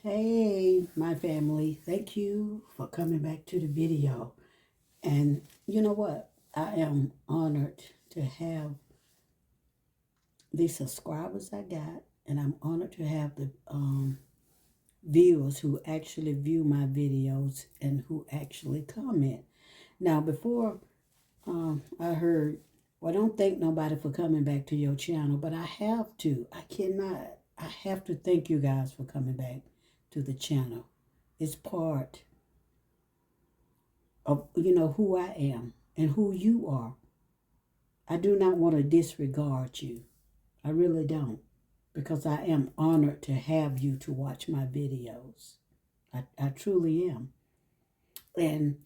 Hey, my family, thank you for coming back to the video. And you know what? I am honored to have the subscribers I got, and I'm honored to have the viewers who actually view my videos and who actually comment. Now, before I heard, well, don't thank nobody for coming back to your channel, but I have to. I cannot. I have to thank you guys for coming back to the channel. It's part of who I am and who you are. I do not want to disregard you. I really don't, because I am honored to have you to watch my videos. I truly am. And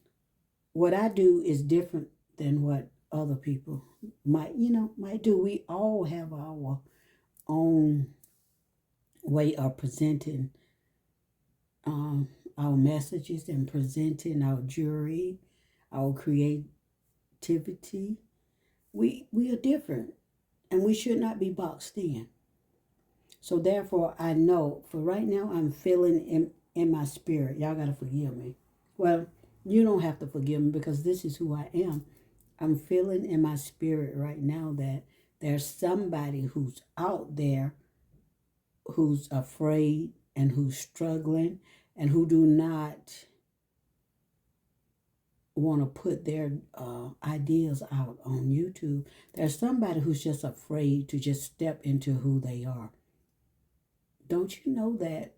what I do is different than what other people might do. We all have our own way of presenting um, our messages and presenting our jury, our creativity. We are different, and we should not be boxed in. So therefore, I know for right now, I'm feeling in my spirit. Y'all got to forgive me. Well, you don't have to forgive me because this is who I am. I'm feeling in my spirit right now that there's somebody who's out there who's afraid and who's struggling and who do not want to put their ideas out on YouTube. There's somebody who's just afraid to just step into who they are. Don't you know that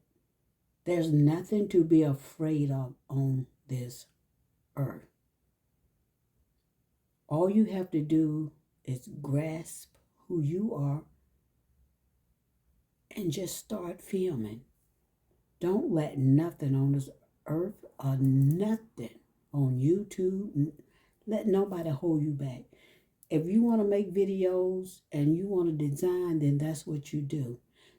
there's nothing to be afraid of on this earth? All you have to do is grasp who you are and just start filming. Don't let nothing on this earth or nothing on YouTube, let nobody hold you back. If you want to make videos and you want to design, then that's what you do.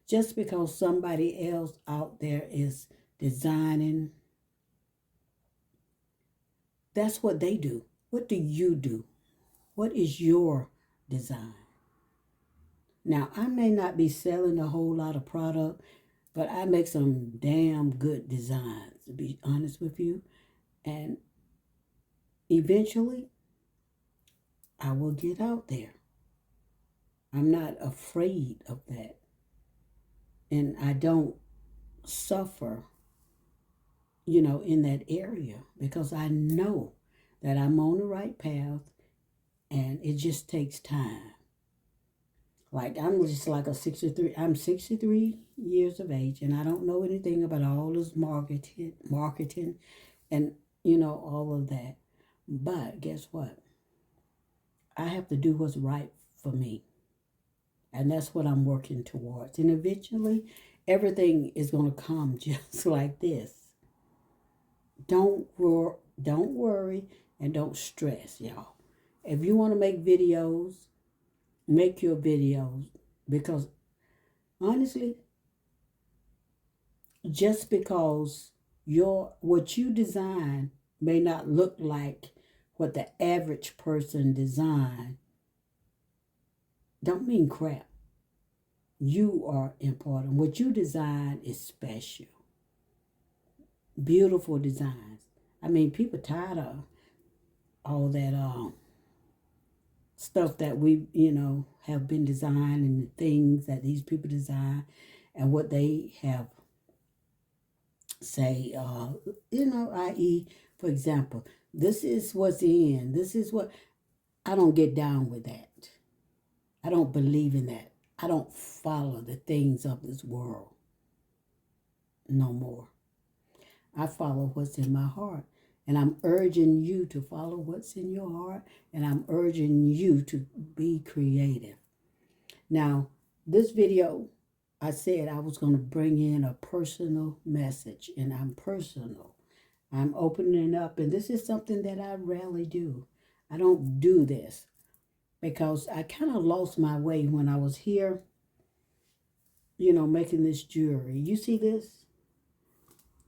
Just because somebody else out there is designing, that's what they do. What do you do? What is your design? Now, I may not be selling a whole lot of product, but I make some damn good designs, to be honest with you. And eventually, I will get out there. I'm not afraid of that. And I don't suffer, in that area because I know that I'm on the right path and it just takes time. Like I'm just like I'm 63 years of age and I don't know anything about all this marketing and, all of that. But guess what? I have to do what's right for me. And that's what I'm working towards. And eventually, everything is going to come just like this. Don't worry and don't stress, y'all. If you want to make videos, make your videos. Because honestly, just because what you design may not look like what the average person design, don't mean crap. You are important. What you design is special. Beautiful designs. I mean, people tired of all that stuff that we, have been designing, the things that these people design and what they have say, i.e., for example, this is what's in. This is what, I don't get down with that. I don't believe in that. I don't follow the things of this world no more. I follow what's in my heart. And I'm urging you to follow what's in your heart. And I'm urging you to be creative. Now, this video, I said I was going to bring in a personal message. And I'm personal. I'm opening up. And this is something that I rarely do. I don't do this because I kind of lost my way when I was here, making this jewelry. You see this?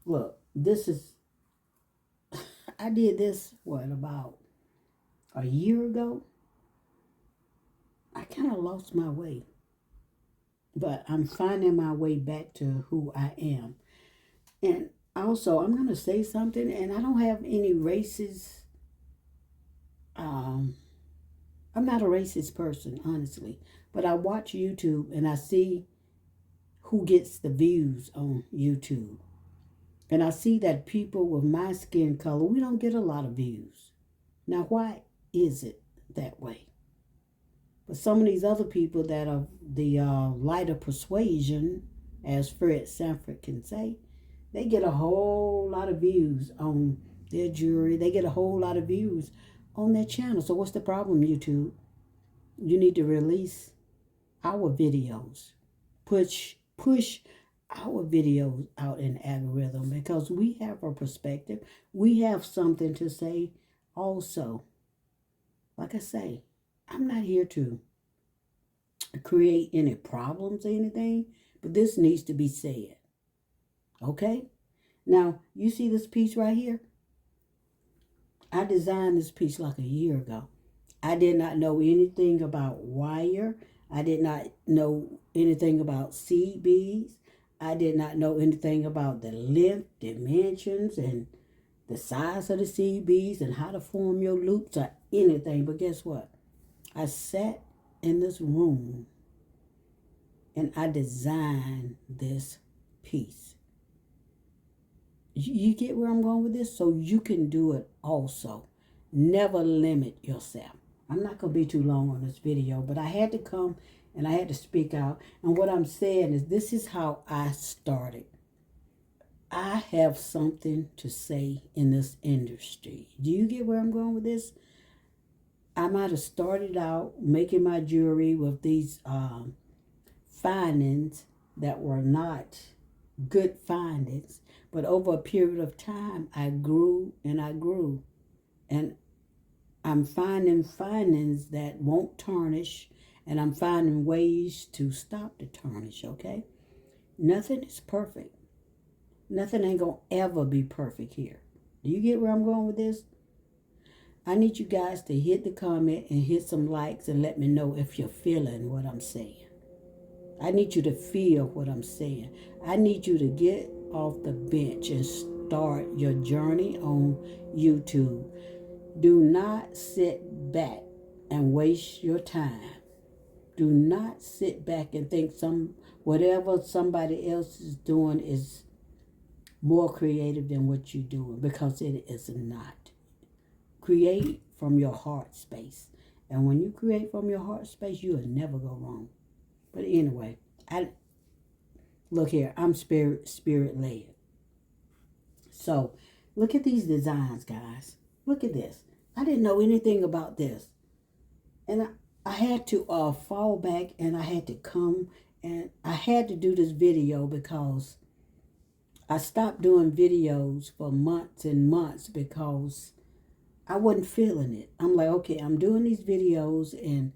Look, this is, I did this, about a year ago? I kind of lost my way. But I'm finding my way back to who I am. And also, I'm going to say something, and I don't have any racist, um, I'm not a racist person, honestly. But I watch YouTube and I see who gets the views on YouTube. And I see that people with my skin color, we don't get a lot of views. Now, why is it that way? But some of these other people that are the lighter persuasion, as Fred Sanford can say, they get a whole lot of views on their jewelry. They get a whole lot of views on their channel. So what's the problem, YouTube? You need to release our videos. Push our videos out in algorithm, because we have a perspective. We have something to say also. Like I say, I'm not here to create any problems or anything, but this needs to be said. Okay? Now, you see this piece right here? I designed this piece like a year ago. I did not know anything about wire. I did not know anything about seed beads. I did not know anything about the length, dimensions, and the size of the seed beads and how to form your loops or anything. But guess what? I sat in this room and I designed this piece. You get where I'm going with this? So you can do it also. Never limit yourself. I'm not going to be too long on this video, but I had to come and I had to speak out. And what I'm saying is, this is how I started. I have something to say in this industry. Do you get where I'm going with this? I might have started out making my jewelry with these findings that were not good findings. But over a period of time, I grew and I grew. And I'm finding findings that won't tarnish, and I'm finding ways to stop the tarnish, okay? Nothing is perfect. Nothing ain't going to ever be perfect here. Do you get where I'm going with this? I need you guys to hit the comment and hit some likes and let me know if you're feeling what I'm saying. I need you to feel what I'm saying. I need you to get off the bench and start your journey on YouTube. Do not sit back and waste your time. Do not sit back and think whatever somebody else is doing is more creative than what you're doing, because it is not. Create from your heart space. And when you create from your heart space, you will never go wrong. But anyway, look here, I'm spirit led. So look at these designs, guys. Look at this. I didn't know anything about this. And I had to fall back, and I had to come, and I had to do this video because I stopped doing videos for months and months because I wasn't feeling it. I'm like, okay, I'm doing these videos, and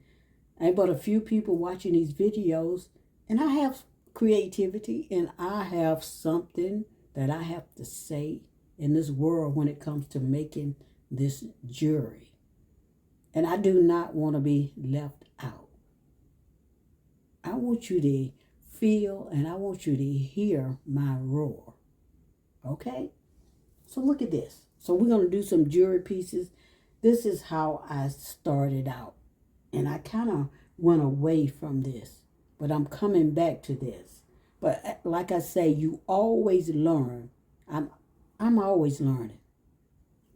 I have but a few people watching these videos, and I have creativity, and I have something that I have to say in this world when it comes to making this jewelry. And I do not want to be left out. I want you to feel, and I want you to hear my roar. Okay? So look at this. So we're going to do some jewelry pieces. This is how I started out. And I kind of went away from this. But I'm coming back to this. But like I say, you always learn. I'm always learning.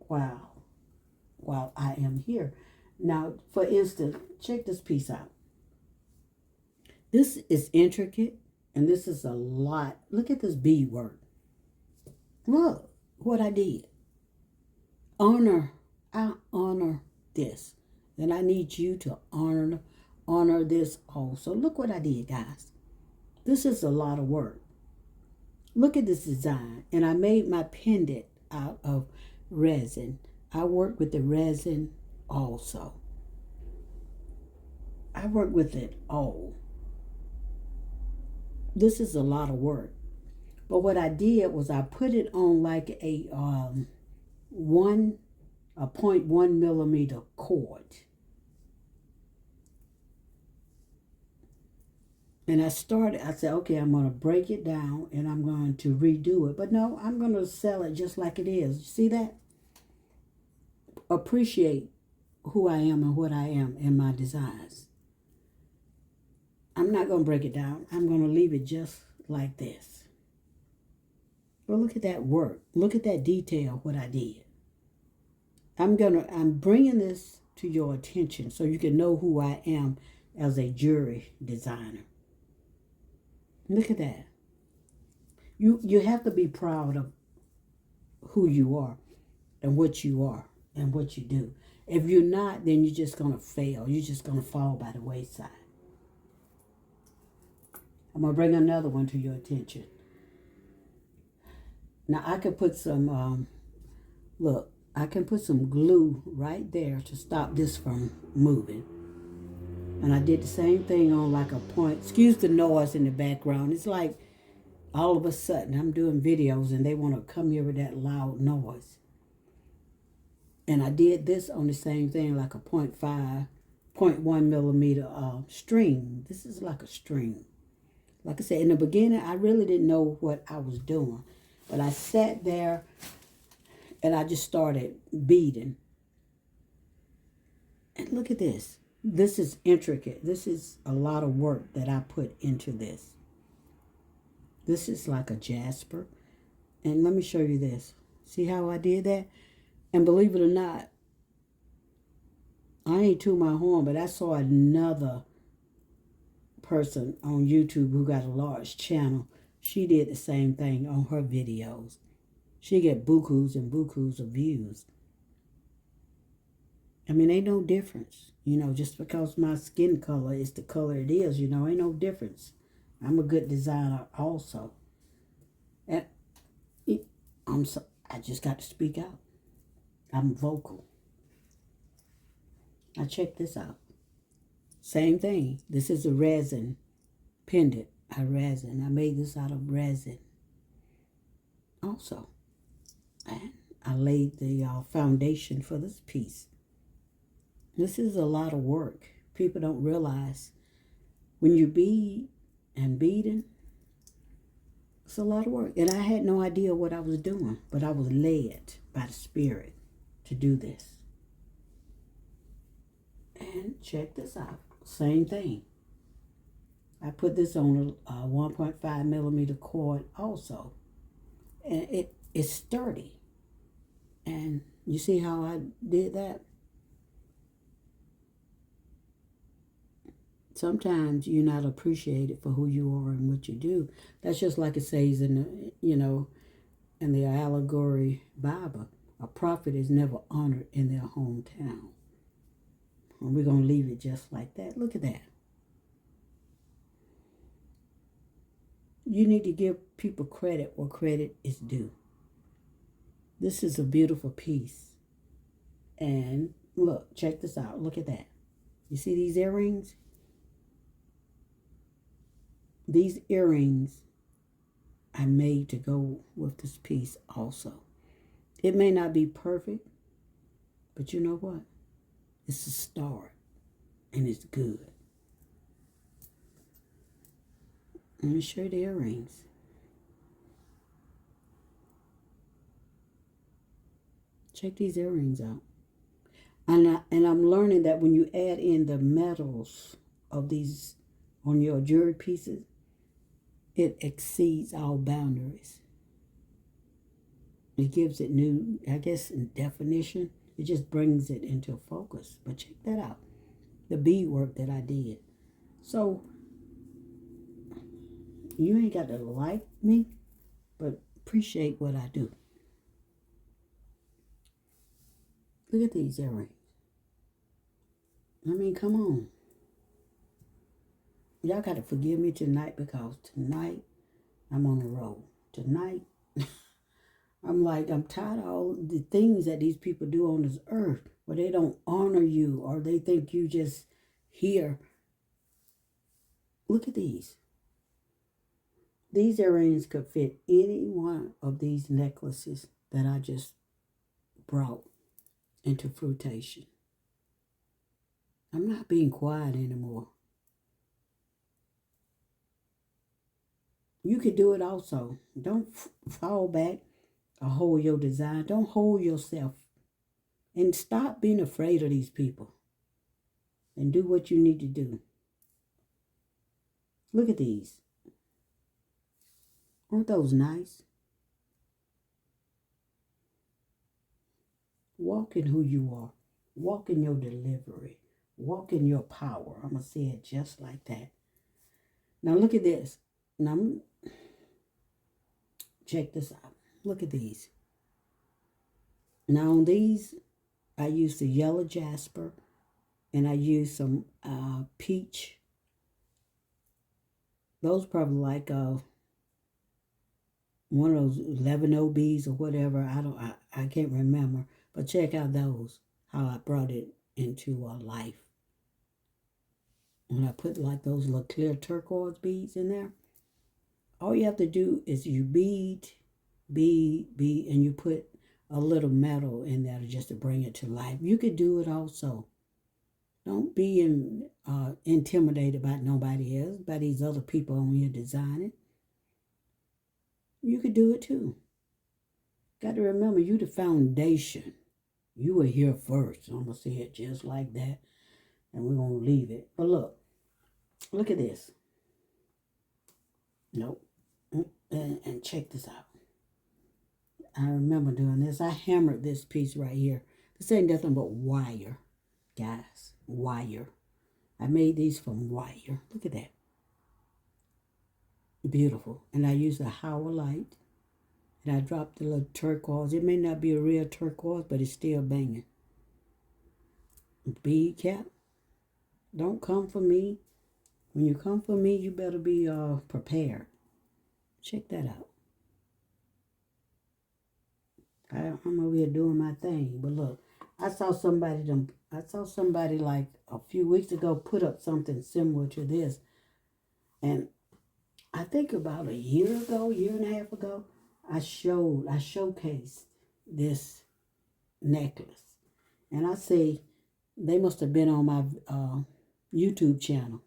While I am here. Now, for instance, check this piece out. This is intricate, and this is a lot. Look at this beadwork. Look what I did. I honor this. And I need you to honor this also. Look what I did, guys. This is a lot of work. Look at this design. And I made my pendant out of resin. I work with the resin also. I work with it all. This is a lot of work. But what I did was I put it on like a 0.1 millimeter cord. And I said, okay, I'm going to break it down and I'm going to redo it. But no, I'm going to sell it just like it is. See that? Appreciate who I am and what I am in my designs. I'm not going to break it down. I'm going to leave it just like this. But look at that work. Look at that detail, what I did. I'm bringing this to your attention so you can know who I am as a jewelry designer. Look at that. You have to be proud of who you are and what you are and what you do. If you're not, then you're just going to fail. You're just going to fall by the wayside. I'm going to bring another one to your attention. Now, I could put some, look, I can put some glue right there to stop this from moving. And I did the same thing on like a point. Excuse the noise in the background. It's like all of a sudden I'm doing videos and they want to come here with that loud noise. And I did this on the same thing, like a 0.1 millimeter string. This is like a string. Like I said, in the beginning, I really didn't know what I was doing. But I sat there and I just started beading. And look at this. This is intricate. This is a lot of work that I put into this. This is like a jasper. And let me show you this. See how I did that? And believe it or not, I ain't to my horn, but I saw another person on YouTube who got a large channel. She did the same thing on her videos. She get bukus and bukus of views. I mean, ain't no difference. You know, just because my skin color is the color it is, you know, ain't no difference. I'm a good designer also. And I just got to speak out. I'm vocal. Now check this out. Same thing. This is a resin pendant. I made this out of resin also. And I laid the foundation for this piece. This is a lot of work. People don't realize when you bead and beading, it's a lot of work. And I had no idea what I was doing, but I was led by the Spirit to do this. And check this out. Same thing. I put this on a 1.5 millimeter cord also. And it's sturdy. And you see how I did that? Sometimes you're not appreciated for who you are and what you do. That's just like it says in the, in the allegory Bible. A prophet is never honored in their hometown. And we're going to leave it just like that. Look at that. You need to give people credit where credit is due. This is a beautiful piece. And look, check this out. Look at that. You see these earrings? These earrings I made to go with this piece also. It may not be perfect, but you know what? It's a start, and it's good. Let me show you the earrings. Check these earrings out. And I'm learning that when you add in the metals of these on your jewelry pieces, it exceeds all boundaries. It gives it new, I guess, definition. It just brings it into focus. But check that out. The bead work that I did. So, you ain't got to like me, but appreciate what I do. Look at these earrings. I mean, come on. Y'all got to forgive me tonight because tonight I'm on the road. Tonight, I'm tired of all the things that these people do on this earth where they don't honor you or they think you just here. Look at these. These earrings could fit any one of these necklaces that I just brought into fruition. I'm not being quiet anymore. You could do it also. Don't fall back or hold your design. Don't hold yourself. And stop being afraid of these people. And do what you need to do. Look at these. Aren't those nice? Walk in who you are. Walk in your delivery. Walk in your power. I'm going to say it just like that. Now look at this. Now check this out. Look at these. Now on these, I use the yellow jasper and I use some peach. Those probably like one of those 11 OBs or whatever. I can't remember. But check out those, how I brought it into life. When I put like those little clear turquoise beads in there, all you have to do is you bead, and you put a little metal in there just to bring it to life. You could do it also. Don't be intimidated by nobody else, by these other people on here designing. You could do it too. Got to remember, you the foundation. You were here first. I'm going to say it just like that. And we're going to leave it. But look at this. Nope. And check this out. I remember doing this. I hammered this piece right here. This ain't nothing but wire, guys. Wire. I made these from wire. Look at that. Beautiful. And I used a Howlite. And I dropped the little turquoise. It may not be a real turquoise, but it's still banging. Bead cap. Don't come for me. When you come for me, you better be prepared. Check that out. I'm over here doing my thing. But look, I saw somebody like a few weeks ago put up something similar to this. And I think about a year and a half ago, I showcased this necklace. And I say they must have been on my YouTube channel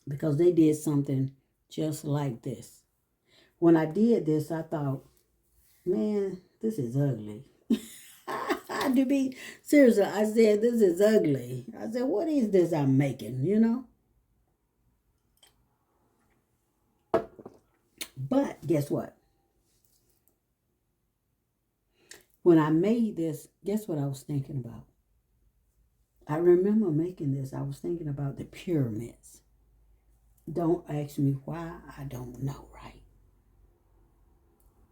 because they did something just like this. When I did this, I thought, man, this is ugly. To be seriously, I said, this is ugly. I said, what is this I'm making, you know? But guess what? When I made this, guess what I was thinking about? I remember making this. I was thinking about the pyramids. Don't ask me why. I don't know, right?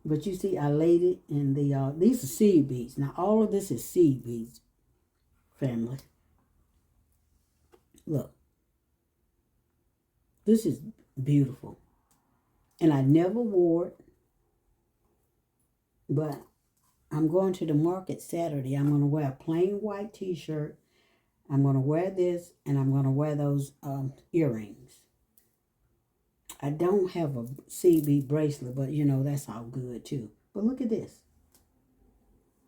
But you see, I laid it in the, these are seed beads. Now, all of this is seed beads, family. Look. This is beautiful. And I never wore it. But I'm going to the market Saturday. I'm going to wear a plain white t-shirt. I'm going to wear this, and I'm going to wear those earrings. I don't have a CB bracelet, but, you know, that's all good, too. But look at this.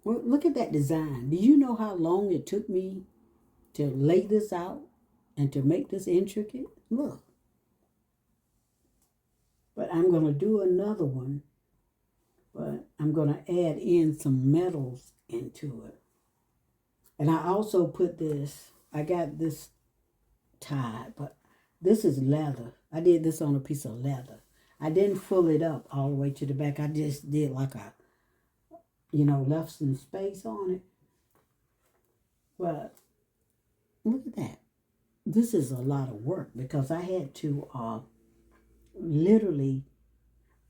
Well, look at that design. Do you know how long it took me to lay this out and to make this intricate? Look. But I'm going to do another one. But I'm going to add in some metals into it. And I also put this, I got this tied, but this is leather. I did this on a piece of leather. I didn't full it up all the way to the back. I just did like a, you know, left some space on it. But look at that. This is a lot of work because I had to literally,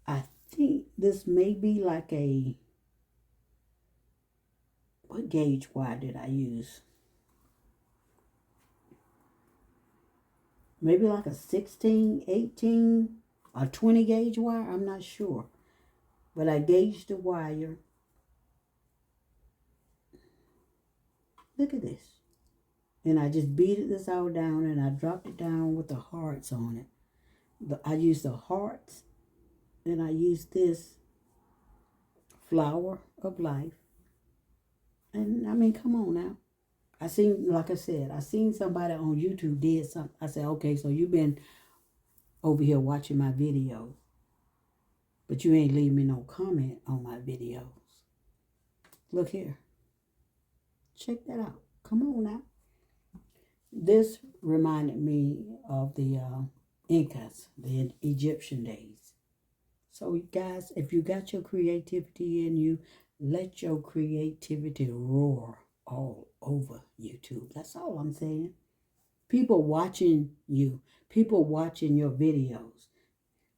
I think this may be like a, what gauge wire did I use? Maybe like a 16, 18, or 20 gauge wire. I'm not sure. But I gauged the wire. Look at this. And I just beaded this all down and I dropped it down with the hearts on it. I used the hearts and I used this flower of life. And I mean, come on now. I seen, like I said, I seen somebody on YouTube did something. I said, okay, so you've been over here watching my videos, but you ain't leave me no comment on my videos. Look here. Check that out. Come on now. This reminded me of the Incas, the Egyptian days. So guys, if you got your creativity in you, let your creativity roar all over YouTube. That's all I'm saying. People watching you, people watching your videos,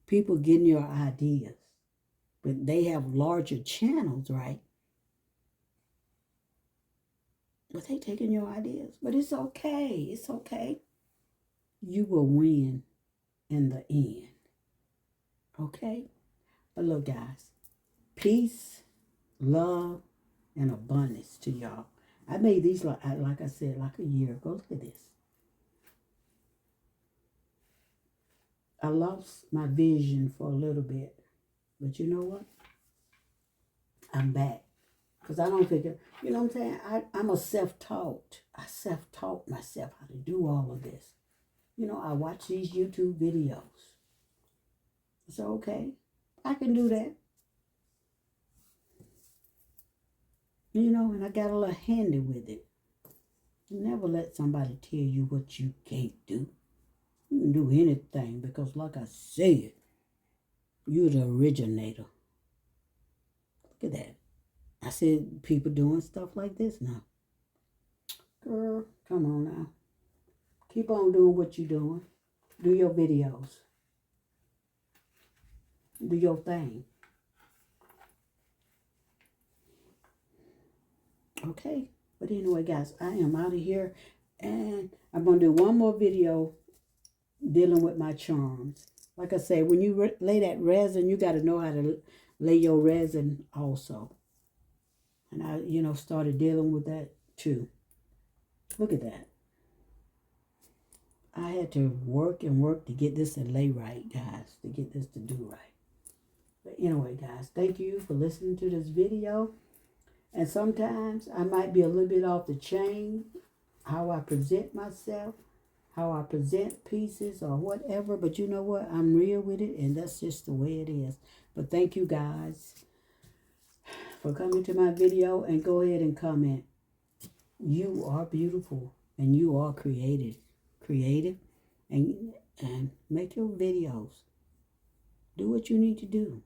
people getting your ideas. But they have larger channels, right? But they taking your ideas. But it's okay. It's okay. You will win in the end. Okay? But look, guys. Peace, love, and abundance to y'all. I made these, like I said, like a year ago. Look at this. I lost my vision for a little bit. But you know what? I'm back. Because I don't figure, you know what I'm saying? I'm a self-taught. I self-taught myself how to do all of this. You know, I watch these YouTube videos. So, okay, I can do that. You know, and I got a little handy with it. Never let somebody tell you what you can't do. You can do anything because, like I said, you're the originator. Look at that. I said people doing stuff like this now. Girl, come on now. Keep on doing what you're doing. Do your videos. Do your thing. Okay. But anyway, guys, I am out of here. And I'm going to do one more video dealing with my charms. Like I said, when you lay that resin, you got to know how to lay your resin also. And I, you know, started dealing with that too. Look at that. I had to work and work to get this to lay right, guys. To get this to do right. But anyway, guys, thank you for listening to this video. And sometimes I might be a little bit off the chain, how I present myself, how I present pieces or whatever. But you know what? I'm real with it, and that's just the way it is. But thank you, guys, for coming to my video. And go ahead and comment. You are beautiful, and you are creative, and make your videos. Do what you need to do,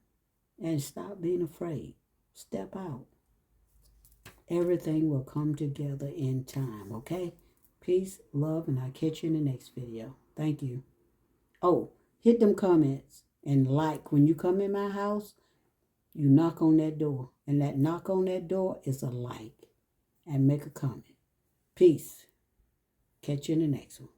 and stop being afraid. Step out. Everything will come together in time, okay? Peace, love, and I'll catch you in the next video. Thank you. Oh, hit them comments and like. When you come in my house, you knock on that door. And that knock on that door is a like. And make a comment. Peace. Catch you in the next one.